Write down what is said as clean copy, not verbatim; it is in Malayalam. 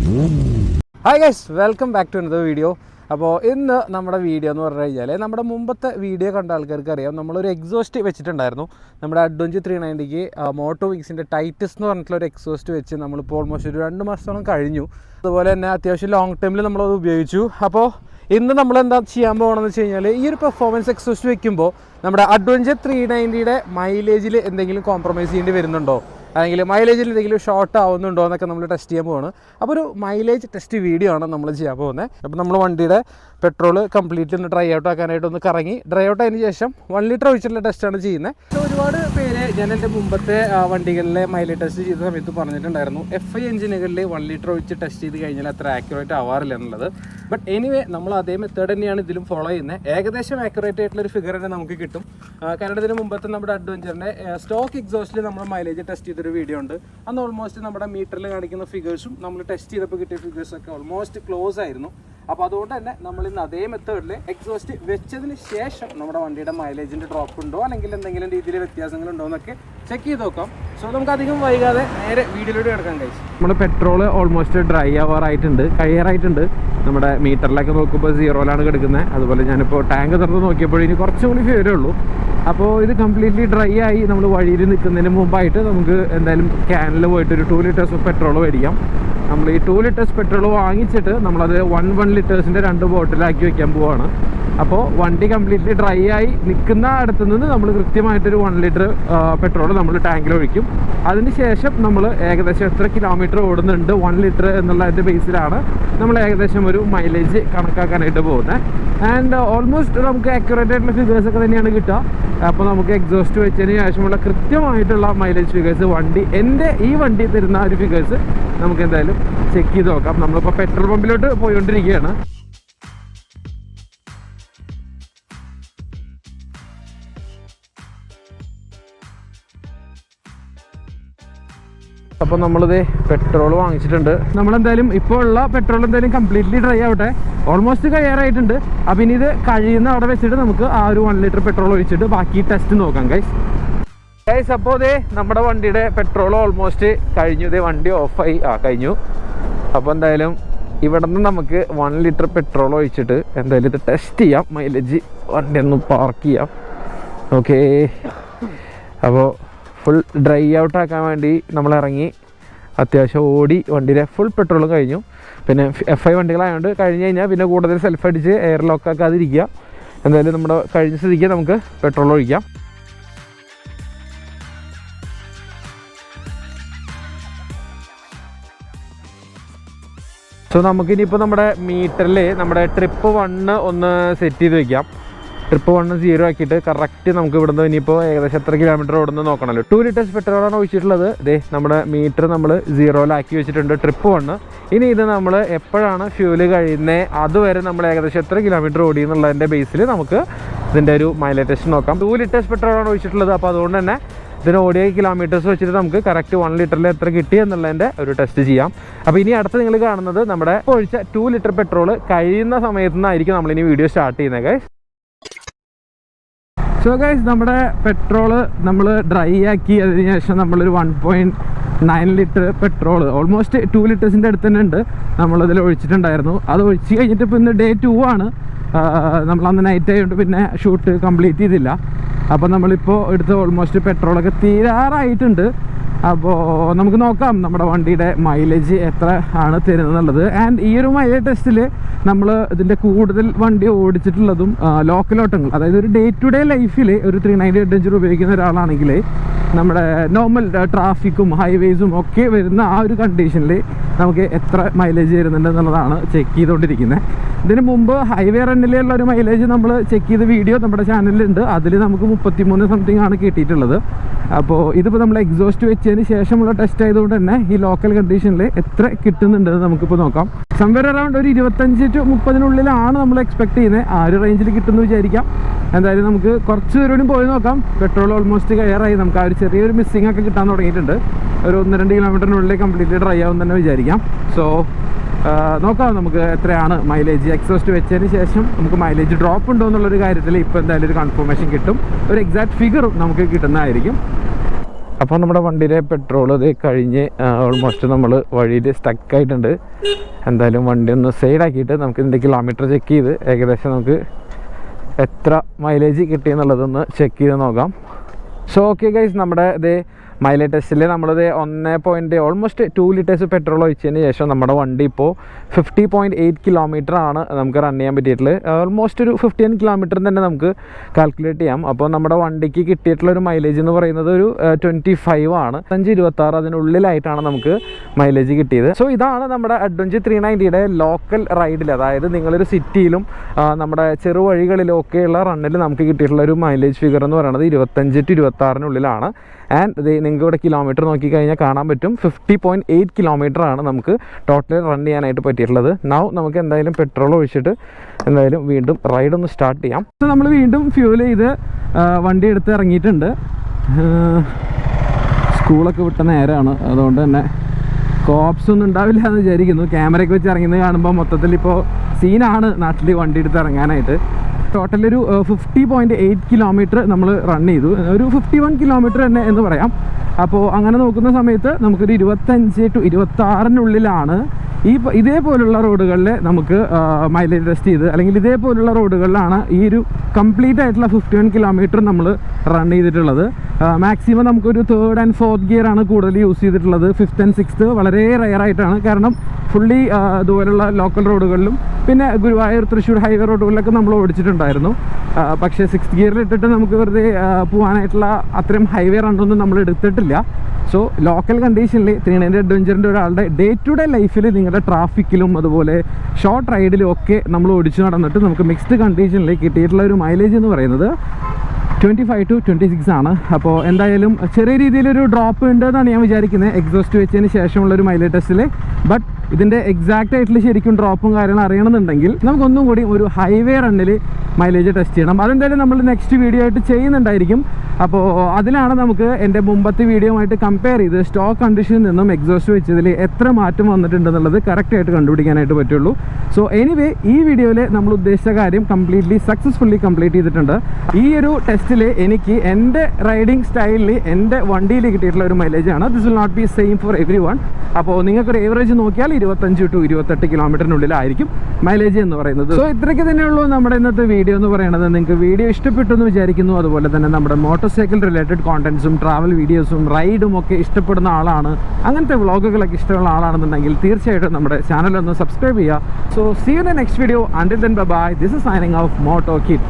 Hi guys, welcome back to another video. അപ്പോൾ ഇന്ന് നമ്മുടെ വീഡിയോ എന്ന് പറഞ്ഞു കഴിഞ്ഞാൽ നമ്മുടെ മുമ്പത്തെ വീഡിയോ കണ്ട ആൾക്കാർക്ക് അറിയാം, നമ്മളൊരു എക്സോസ്റ്റ് വെച്ചിട്ടുണ്ടായിരുന്നു. നമ്മുടെ അഡ്വഞ്ചർ 390ക്ക് മോട്ടോ വിങ്സിൻ്റെ ടൈറ്റസ് എന്ന് പറഞ്ഞിട്ടുള്ള ഒരു എക്സോസ്റ്റ് വെച്ച് നമ്മളിപ്പോൾ ഓൾമോസ്റ്റ് ഒരു 2 മാസത്തോളം കഴിഞ്ഞു. അതുപോലെ തന്നെ അത്യാവശ്യം ലോങ് ടൈമിൽ നമ്മളത് ഉപയോഗിച്ചു. അപ്പോൾ ഇന്ന് നമ്മൾ എന്താ ചെയ്യാൻ പോകണമെന്ന് വെച്ച് കഴിഞ്ഞാൽ, ഈ ഒരു പെർഫോമൻസ് എക്സോസ്റ്റ് വെക്കുമ്പോൾ നമ്മുടെ അഡ്വഞ്ചർ 390യുടെ മൈലേജിൽ എന്തെങ്കിലും കോംപ്രമൈസ് ചെയ്യേണ്ടി വരുന്നുണ്ടോ, അല്ലെങ്കിൽ മൈലേജിൽ എന്തെങ്കിലും ഷോർട്ട് ആവുന്നുണ്ടോ എന്നൊക്കെ നമ്മൾ ടെസ്റ്റ് ചെയ്യാൻ പോവാണ്. അപ്പോൾ ഒരു മൈലേജ് ടെസ്റ്റ് വീഡിയോ ആണ് നമ്മൾ ചെയ്യാൻ പോകുന്നത്. അപ്പോൾ നമ്മൾ വണ്ടിയുടെ പെട്രോൾ കംപ്ലീറ്റ് ഒന്ന് ഡ്രൈ ഔട്ട് ആക്കാനായിട്ട് ഒന്ന് കറങ്ങി ഡ്രൈ ഔട്ട് ആയതിനു ശേഷം 1 ലിറ്റർ ഒഴിച്ചിട്ടുള്ള ടെസ്റ്റാണ് ചെയ്യുന്നത്. പക്ഷേ ഒരുപാട് പേര് ഞാൻ എൻ്റെ മുമ്പത്തെ വണ്ടികളിലെ മൈലേജ് ടെസ്റ്റ് ചെയ്ത സമയത്ത് പറഞ്ഞിട്ടുണ്ടായിരുന്നു, FI എഞ്ചിനുകളിൽ 1 ലിറ്റർ ഒഴിച്ച് ടെസ്റ്റ് ചെയ്ത് കഴിഞ്ഞാൽ അത്ര ആക്യുറേറ്റ് ആവാറില്ല എന്നുള്ളത്. ബട്ട് എനിവേ നമ്മൾ അതേ മെത്തേഡ് തന്നെയാണ് ഇതിലും ഫോളോ ചെയ്യുന്നത്. ഏകദേശം ആക്യുറേറ്റ് ആയിട്ടുള്ളൊരു ഫിഗർ തന്നെ നമുക്ക് കിട്ടും. കാരണം ഇതിന് മുമ്പത്തെ നമ്മുടെ അഡ്വഞ്ചറിൻ്റെ സ്റ്റോക്ക് എക്സോസ്റ്റിൽ നമ്മൾ മൈലേജ് ടെസ്റ്റ് ചെയ്തൊരു വീഡിയോ ഉണ്ട്. അന്ന് ഓൾമോസ്റ്റ് നമ്മുടെ മീറ്ററിൽ കാണിക്കുന്ന ഫിഗേഴ്സും നമ്മൾ ടെസ്റ്റ് ചെയ്തപ്പോൾ കിട്ടിയ ഫിഗേഴ്സൊക്കെ ഓൾമോസ്റ്റ് ക്ലോസ് ആയിരുന്നു. അപ്പോൾ അതുകൊണ്ട് തന്നെ നമ്മൾ ഇന്ന് അതേ മെത്തേഡിൽ എക്സോസ്റ്റ് വെച്ചതിന് ശേഷം നമ്മുടെ വണ്ടിയുടെ മൈലേജിൻ്റെ ഡ്രോപ്പ് ഉണ്ടോ അല്ലെങ്കിൽ എന്തെങ്കിലും രീതിയിൽ വ്യത്യാസങ്ങളുണ്ടോ എന്നൊക്കെ ചെക്ക് ചെയ്ത് നോക്കാം. സോ നമുക്ക് അധികം വൈകാതെ നേരെ വീഡിയോയിലൂടെ കിടക്കാൻ കഴിയും. നമ്മുടെ പെട്രോൾ ഓൾമോസ്റ്റ് ഡ്രൈ ആവാറായിട്ടുണ്ട്, കഴിയാറായിട്ടുണ്ട്. നമ്മുടെ മീറ്ററിലൊക്കെ നോക്കുമ്പോൾ 0ലാണ് കിടക്കുന്നത്. അതുപോലെ ഞാനിപ്പോൾ ടാങ്ക് തുറന്ന് നോക്കിയപ്പോൾ ഇനി കുറച്ചും കൂടി ഫേവരേ ഉള്ളൂ. അപ്പോൾ ഇത് കംപ്ലീറ്റ്ലി ഡ്രൈ ആയി നമ്മൾ വഴിയിൽ നിൽക്കുന്നതിന് മുമ്പായിട്ട് നമുക്ക് എന്തായാലും ക്യാനിൽ പോയിട്ട് ഒരു 2 ലിറ്റേഴ്സ് പെട്രോൾ മേടിക്കാം. നമ്മൾ ഈ 2 ലിറ്റേഴ്സ് പെട്രോൾ വാങ്ങിച്ചിട്ട് നമ്മളത് 1 ലിറ്റേഴ്സിൻ്റെ 2 ബോട്ടിലാക്കി വെക്കാൻ പോവാണ്. അപ്പോൾ വണ്ടി കംപ്ലീറ്റ്ലി ഡ്രൈ ആയി നിൽക്കുന്ന അടുത്ത് നിന്ന് നമ്മൾ കൃത്യമായിട്ടൊരു 1 ലിറ്റർ പെട്രോൾ നമ്മൾ ടാങ്കിൽ ഒഴിക്കും. അതിന് ശേഷം നമ്മൾ ഏകദേശം എത്ര കിലോമീറ്റർ ഓടുന്നുണ്ട് 1 ലിറ്റർ എന്നുള്ളതിൻ്റെ ബേസിലാണ് നമ്മൾ ഏകദേശം ഒരു മൈലേജ് കണക്കാക്കാനായിട്ട് പോകുന്നത്. ആൻഡ് ഓൾമോസ്റ്റ് നമുക്ക് ആക്യുറേറ്റ് ആയിട്ടുള്ള ഫിഗേഴ്സൊക്കെ തന്നെയാണ് കിട്ടുക. അപ്പോൾ നമുക്ക് എക്സോസ്റ്റ് വെച്ചതിന് ശേഷമുള്ള കൃത്യമായിട്ടുള്ള മൈലേജ് ഫിഗേഴ്സ് ഈ വണ്ടി തരുന്ന ഒരു ഫിഗേഴ്സ് നമുക്ക് എന്തായാലും ചെക്ക് ചെയ്ത് നോക്കാം. നമ്മളിപ്പോൾ പെട്രോൾ പമ്പിലോട്ട് പോയിക്കൊണ്ടിരിക്കുകയാണ്. അപ്പോൾ നമ്മളിത് പെട്രോൾ വാങ്ങിച്ചിട്ടുണ്ട്. നമ്മളെന്തായാലും ഇപ്പോൾ ഉള്ള പെട്രോൾ എന്തായാലും കംപ്ലീറ്റ്ലി ഡ്രൈ ആവട്ടെ. ഓൾമോസ്റ്റ് കഴിയാറായിട്ടുണ്ട്. അപ്പം ഇനി ഇത് കഴിയുന്ന അവിടെ വെച്ചിട്ട് നമുക്ക് ആ ഒരു 1 ലിറ്റർ പെട്രോൾ ഒഴിച്ചിട്ട് ബാക്കി ടെസ്റ്റ് നോക്കാം ഗൈസ്. അപ്പോൾ ഇതേ നമ്മുടെ വണ്ടിയുടെ പെട്രോൾ ഓൾമോസ്റ്റ് കഴിഞ്ഞു. ഇതേ വണ്ടി ഓഫായി കഴിഞ്ഞു. അപ്പോൾ എന്തായാലും ഇവിടെ നിന്ന് നമുക്ക് 1 ലിറ്റർ പെട്രോൾ ഒഴിച്ചിട്ട് എന്തായാലും ഇത് ടെസ്റ്റ് ചെയ്യാം. മൈലേജ് വണ്ടി ഒന്ന് പാർക്ക് ചെയ്യാം. ഓക്കേ, അപ്പോൾ ഫുൾ ഡ്രൈ ഔട്ട് ആക്കാൻ വേണ്ടി നമ്മൾ ഇറങ്ങി അത്യാവശ്യം ഓടി വണ്ടിയുടെ ഫുൾ പെട്രോളും കഴിഞ്ഞു. പിന്നെ FI വണ്ടികളായതുകൊണ്ട് കഴിഞ്ഞ് കഴിഞ്ഞാൽ പിന്നെ കൂടുതൽ സെൽഫ് അടിച്ച് എയർ ലോക്ക് ആക്കാതിരിക്കുക. എന്തായാലും നമ്മുടെ കഴിഞ്ഞ സ്ഥിതിക്ക് നമുക്ക് പെട്രോൾ ഒഴിക്കാം. സോ നമുക്കിനിയിപ്പോൾ നമ്മുടെ മീറ്ററിൽ നമ്മുടെ ട്രിപ്പ് 1 ഒന്ന് സെറ്റ് ചെയ്ത് വയ്ക്കാം. ട്രിപ്പ് 1 0 ആക്കിയിട്ട് കറക്റ്റ് നമുക്ക് ഇവിടുന്ന് ഇനിയിപ്പോൾ ഏകദേശം എത്ര കിലോമീറ്റർ ഓടുന്നു നോക്കണമല്ലോ. 2 ലിറ്റേഴ്സ് പെട്രോളാണ് ഒഴിച്ചിട്ടുള്ളത്. ഇതേ നമ്മുടെ മീറ്റർ നമ്മൾ 0ലാക്കി വെച്ചിട്ടുണ്ട് ട്രിപ്പ് 1. ഇനി ഇത് നമ്മൾ എപ്പോഴാണ് ഫ്യൂല് കഴിയുന്നത് അതുവരെ നമ്മൾ ഏകദേശം എത്ര കിലോമീറ്റർ ഓടി എന്നുള്ളതിൻ്റെ ബേസിൽ നമുക്ക് ഇതിൻ്റെ ഒരു മൈലേജ് ടെസ്റ്റ് നോക്കാം. 2 ലിറ്റേഴ്സ് പെട്രോളാണ് ഒഴിച്ചിട്ടുള്ളത്. അപ്പോൾ അതുകൊണ്ട് തന്നെ ഇതിന് ഓടിയ കിലോമീറ്റേഴ്സ് വെച്ചിട്ട് നമുക്ക് കറക്റ്റ് 1 ലിറ്ററിൽ എത്ര കിട്ടി എന്നുള്ളതിൻ്റെ ഒരു ടെസ്റ്റ് ചെയ്യാം. അപ്പോൾ ഇനി അടുത്ത് നിങ്ങൾ കാണുന്നത് നമ്മുടെ ഒഴിച്ച 2 ലിറ്റർ പെട്രോൾ കഴിയുന്ന സമയത്തു നിന്നായിരിക്കും നമ്മളിനി വീഡിയോ സ്റ്റാർട്ട് ചെയ്യുന്നത് ഗൈസ്. സോ ഗൈസ്, നമ്മുടെ പെട്രോള് നമ്മൾ ഡ്രൈ ആക്കി അതിന് ശേഷം നമ്മളൊരു 1.9 ലിറ്റർ പെട്രോൾ ഓൾമോസ്റ്റ് 2 ലിറ്റേഴ്സിൻ്റെ അടുത്ത് തന്നെ ഉണ്ട് നമ്മളതിൽ ഒഴിച്ചിട്ടുണ്ടായിരുന്നു. അത് ഒഴിച്ച് കഴിഞ്ഞിട്ട് ഇപ്പോൾ ഇന്ന് ഡേ 2 ആണ്. നമ്മളന്ന് നൈറ്റ് ആയതുകൊണ്ട് പിന്നെ ഷൂട്ട് കംപ്ലീറ്റ് ചെയ്തില്ല. അപ്പോൾ നമ്മളിപ്പോൾ എടുത്ത് ഓൾമോസ്റ്റ് പെട്രോളൊക്കെ തീരാറായിട്ടുണ്ട്. അപ്പോൾ നമുക്ക് നോക്കാം നമ്മുടെ വണ്ടിയുടെ മൈലേജ് എത്ര ആണ് തരുന്നതെന്നുള്ളത്. ആൻഡ് ഈ ഒരു മൈലേജ് ടെസ്റ്റിൽ നമ്മൾ ഇതിൻ്റെ കൂടുതൽ വണ്ടി ഓടിച്ചിട്ടുള്ളതും ലോക്കൽ ഓട്ടങ്ങൾ, അതായത് ഒരു ഡേ ടു ഡേ ലൈഫിൽ ഒരു 390 അഡ്വഞ്ചർ ഉപയോഗിക്കുന്ന ഒരാളാണെങ്കിൽ നമ്മുടെ നോർമൽ ട്രാഫിക്കും ഹൈവേസും ഒക്കെ വരുന്ന ആ ഒരു കണ്ടീഷനിൽ നമുക്ക് എത്ര മൈലേജ് തരുന്നുണ്ട് എന്നുള്ളതാണ് ചെക്ക് ചെയ്തുകൊണ്ടിരിക്കുന്നത്. ഇതിന് മുമ്പ് ഹൈവേ റണ്ണിലുള്ള ഒരു മൈലേജ് നമ്മൾ ചെക്ക് ചെയ്ത വീഡിയോ നമ്മുടെ ചാനലിലുണ്ട്. അതിൽ നമുക്ക് 33 സംതിങ് ആണ് കിട്ടിയിട്ടുള്ളത്. അപ്പോൾ ഇതിപ്പോൾ നമ്മൾ എക്സോസ്റ്റ് വെച്ചതിന് ശേഷമുള്ള ടെസ്റ്റ് ആയതുകൊണ്ട് തന്നെ ഈ ലോക്കൽ കണ്ടീഷനിൽ എത്ര കിട്ടുന്നുണ്ടെന്ന് നമുക്കിപ്പോൾ നോക്കാം. സംവർ അറൗണ്ട് ഒരു 25 to 30 നമ്മൾ എക്സ്പെക്ട് ചെയ്യുന്നത്. ആ ഒരു റേഞ്ചിൽ കിട്ടുമെന്ന് വിചാരിക്കാം. എന്തായാലും നമുക്ക് കുറച്ച് ദൂരം പോയി നോക്കാം. പെട്രോൾ ഓൾമോസ്റ്റ് കയറായി. നമുക്ക് ആ ഒരു ചെറിയൊരു മിസ്സിംഗ് ഒക്കെ കിട്ടാൻ തുടങ്ങിയിട്ടുണ്ട്. ഒരു 1-2 കിലോമീറ്ററിനുള്ളിൽ കംപ്ലീറ്റ്ലി ഡ്രൈ ആവും തന്നെ വിചാരിക്കാം. സോ നോക്കാം നമുക്ക് എത്രയാണ് മൈലേജ്. എക്സോസ്റ്റ് വെച്ചതിന് ശേഷം നമുക്ക് മൈലേജ് ഡ്രോപ്പ് ഉണ്ടോ എന്നുള്ളൊരു കാര്യത്തിൽ ഇപ്പോൾ എന്തായാലും ഒരു കൺഫർമേഷൻ കിട്ടും. ഒരു എക്സാക്ട് ഫിഗറും നമുക്ക് കിട്ടുന്നതായിരിക്കും. അപ്പോൾ നമ്മുടെ വണ്ടിയിലെ പെട്രോൾ ഇത് കഴിഞ്ഞ് ഓൾമോസ്റ്റ് നമ്മൾ വഴിയിൽ സ്റ്റക്കായിട്ടുണ്ട്. എന്തായാലും വണ്ടി ഒന്ന് സൈഡാക്കിയിട്ട് നമുക്ക് ഇതിൻ്റെ കിലോമീറ്റർ ചെക്ക് ചെയ്ത് ഏകദേശം നമുക്ക് എത്ര മൈലേജ് കിട്ടിയെന്നുള്ളതൊന്ന് ചെക്ക് ചെയ്ത് നോക്കാം. സോ ഓക്കെ ഗൈസ്, നമ്മുടെ ഇത് മൈലേജ് ടെസ്റ്റിൽ നമ്മളിത് 1 ഓൾമോസ്റ്റ് 2 ലിറ്റേഴ്സ് പെട്രോൾ ഒഴിച്ചതിന് ശേഷം നമ്മുടെ വണ്ടി ഇപ്പോൾ 50.8 കിലോമീറ്റർ ആണ് നമുക്ക് റൺ ചെയ്യാൻ പറ്റിയിട്ടുള്ളത്. ഓൾമോസ്റ്റ് ഒരു 15 കിലോമീറ്റർ തന്നെ നമുക്ക് കാൽക്കുലേറ്റ് ചെയ്യാം. അപ്പോൾ നമ്മുടെ വണ്ടിക്ക് കിട്ടിയിട്ടുള്ളൊരു മൈലേജ് എന്ന് പറയുന്നത് ഒരു 25 ആണ്. 5-26 അതിനുള്ളിലായിട്ടാണ് നമുക്ക് മൈലേജ് കിട്ടിയത്. സോ ഇതാണ് നമ്മുടെ അഡ്വഞ്ചർ 390യുടെ ലോക്കൽ റൈഡിൽ, അതായത് നിങ്ങളൊരു സിറ്റിയിലും നമ്മുടെ ചെറുവഴികളിലൊക്കെയുള്ള റണ്ണിൽ നമുക്ക് കിട്ടിയിട്ടുള്ള ഒരു മൈലേജ് ഫിഗർ എന്ന് പറയുന്നത് 25-26 ആൻഡ് നിങ്ങൾക്ക് ഇവിടെ കിലോമീറ്റർ നോക്കിക്കഴിഞ്ഞാൽ കാണാൻ പറ്റും 50.8 കിലോമീറ്റർ ആണ് നമുക്ക് ടോട്ടൽ റൺ ചെയ്യാനായിട്ട് പറ്റിയിട്ടുള്ളത്. നൗ നമുക്ക് എന്തായാലും പെട്രോൾ ഒഴിച്ചിട്ട് എന്തായാലും വീണ്ടും റൈഡൊന്ന് സ്റ്റാർട്ട് ചെയ്യാം. സോ നമ്മൾ വീണ്ടും ഫ്യൂൽ ചെയ്ത് വണ്ടി എടുത്ത് ഇറങ്ങിയിട്ടുണ്ട്. സ്കൂളൊക്കെ വിട്ട നേരമാണ്, അതുകൊണ്ട് തന്നെ കോപ്സ് ഒന്നും ഉണ്ടാവില്ല എന്ന് വിചാരിക്കുന്നു. ക്യാമറയൊക്കെ വെച്ച് ഇറങ്ങുന്നത് കാണുമ്പോൾ മൊത്തത്തിൽ ഇപ്പോൾ സീനാണ് നാട്ടിൽ വണ്ടി എടുത്ത് ഇറങ്ങാനായിട്ട്. ടോട്ടൽ ഒരു 50.8 കിലോമീറ്റർ നമ്മൾ റൺ ചെയ്തു, ഒരു 51 കിലോമീറ്റർ തന്നെ എന്ന് പറയാം. അപ്പോൾ അങ്ങനെ നോക്കുന്ന സമയത്ത് നമുക്കൊരു 25-26 ഇതേപോലുള്ള റോഡുകളിൽ നമുക്ക് മൈലേജ് ടെസ്റ്റ് ചെയ്ത്, അല്ലെങ്കിൽ ഇതേപോലുള്ള റോഡുകളിലാണ് ഈ ഒരു കംപ്ലീറ്റ് ആയിട്ടുള്ള 51 കിലോമീറ്റർ നമ്മൾ റൺ ചെയ്തിട്ടുള്ളത്. മാക്സിമം നമുക്കൊരു 3rd and 4th ഗിയർ ആണ് കൂടുതൽ യൂസ് ചെയ്തിട്ടുള്ളത്. 5th and 6th വളരെ റെയറായിട്ടാണ്, കാരണം ഫുള്ളി ഇതുപോലുള്ള ലോക്കൽ റോഡുകളിലും പിന്നെ ഗുരുവായൂർ തൃശ്ശൂർ ഹൈവേ റോഡുകളിലൊക്കെ നമ്മൾ ഓടിച്ചിട്ടുണ്ടായിരുന്നു. പക്ഷേ 6th ഗിയറിൽ ഇട്ടിട്ട് നമുക്ക് വെറുതെ പോകാനായിട്ടുള്ള അത്രയും ഹൈവേ റണ്ണൊന്നും നമ്മൾ എടുത്തിട്ടില്ല. സോ ലോക്കൽ കണ്ടീഷനിൽ 390 അഡ്വഞ്ചറിൻ്റെ ഒരാളുടെ ഡേ ടു ഡേ ലൈഫിൽ നിങ്ങളുടെ ട്രാഫിക്കിലും അതുപോലെ ഷോർട്ട് റൈഡിലും ഒക്കെ നമ്മൾ ഓടിച്ചു നടന്നിട്ട് നമുക്ക് മിക്സ്ഡ് കണ്ടീഷനിൽ കിട്ടിയിട്ടുള്ള ഒരു മൈലേജ് എന്ന് പറയുന്നത് 25-26 ആണ്. അപ്പോൾ എന്തായാലും ചെറിയ രീതിയിലൊരു ഡ്രോപ്പ് ഉണ്ടെന്നാണ് ഞാൻ വിചാരിക്കുന്നത് എക്സോസ്റ്റ് വെച്ചതിന് ശേഷമുള്ളൊരു മൈലേജ് ടെസ്റ്റിൽ. ബട്ട് ഇതിൻ്റെ എക്സാക്റ്റ് ആയിട്ടുള്ള ശരിക്കും ഡ്രോപ്പും കാര്യങ്ങളും അറിയണമെന്നുണ്ടെങ്കിൽ നമുക്കൊന്നും കൂടി ഒരു ഹൈവേ റണ്ണിൽ മൈലേജ് ടെസ്റ്റ് ചെയ്യണം. അതെന്തായാലും നമ്മൾ നെക്സ്റ്റ് വീഡിയോ ആയിട്ട് ചെയ്യുന്നുണ്ടായിരിക്കും. അപ്പോൾ അതിലാണ് നമുക്ക് എൻ്റെ മുമ്പത്തെ വീഡിയോ ആയിട്ട് കമ്പയർ ചെയ്ത് സ്റ്റോക്ക് കണ്ടീഷനിൽ നിന്നും എക്സോസ്റ്റ് വെച്ചതിൽ എത്ര മാറ്റം വന്നിട്ടുണ്ടെന്നുള്ളത് കറക്റ്റായിട്ട് കണ്ടുപിടിക്കാനായിട്ട് പറ്റുള്ളൂ. സോ എനിവേ, ഈ വീഡിയോയിൽ നമ്മൾ ഉദ്ദേശിച്ച കാര്യം സക്സസ്ഫുള്ളി കംപ്ലീറ്റ് ചെയ്തിട്ടുണ്ട്. ഈ ഒരു ടെസ്റ്റിൽ എനിക്ക് എൻ്റെ റൈഡിങ് സ്റ്റൈലിൽ എൻ്റെ വണ്ടിയിൽ കിട്ടിയിട്ടുള്ള ഒരു മൈലേജാണ്. This will not be same for every one. അപ്പോൾ നിങ്ങൾക്കൊരു ഏവറേജ് നോക്കിയാൽ 25-28 കിലോമീറ്ററിനുള്ളിലായിരിക്കും മൈലേജ് എന്ന് പറയുന്നത്. സോ ഇത്രയ്ക്ക് തന്നെയുള്ളൂ നമ്മുടെ ഇന്നത്തെ വീഡിയോ എന്ന് പറയുന്നത്. നിങ്ങൾക്ക് വീഡിയോ ഇഷ്ടപ്പെട്ടു എന്ന് വിചാരിക്കുന്നു. അതുപോലെ തന്നെ നമ്മുടെ മോട്ടോർ സൈക്കിൾ റിലേറ്റഡ് കോണ്ടന്റ്സും ട്രാവൽ വീഡിയോസും റൈഡും ഒക്കെ ഇഷ്ടപ്പെടുന്ന ആളാണ്, അങ്ങനത്തെ വ്ളോഗുകളൊക്കെ ഇഷ്ടമുള്ള ആളാണെന്നുണ്ടെങ്കിൽ തീർച്ചയായിട്ടും നമ്മുടെ ചാനൽ ഒന്ന് സബ്സ്ക്രൈബ് ചെയ്യുക. So see you in the next video. Until then bye bye. This is signing off Moto kid.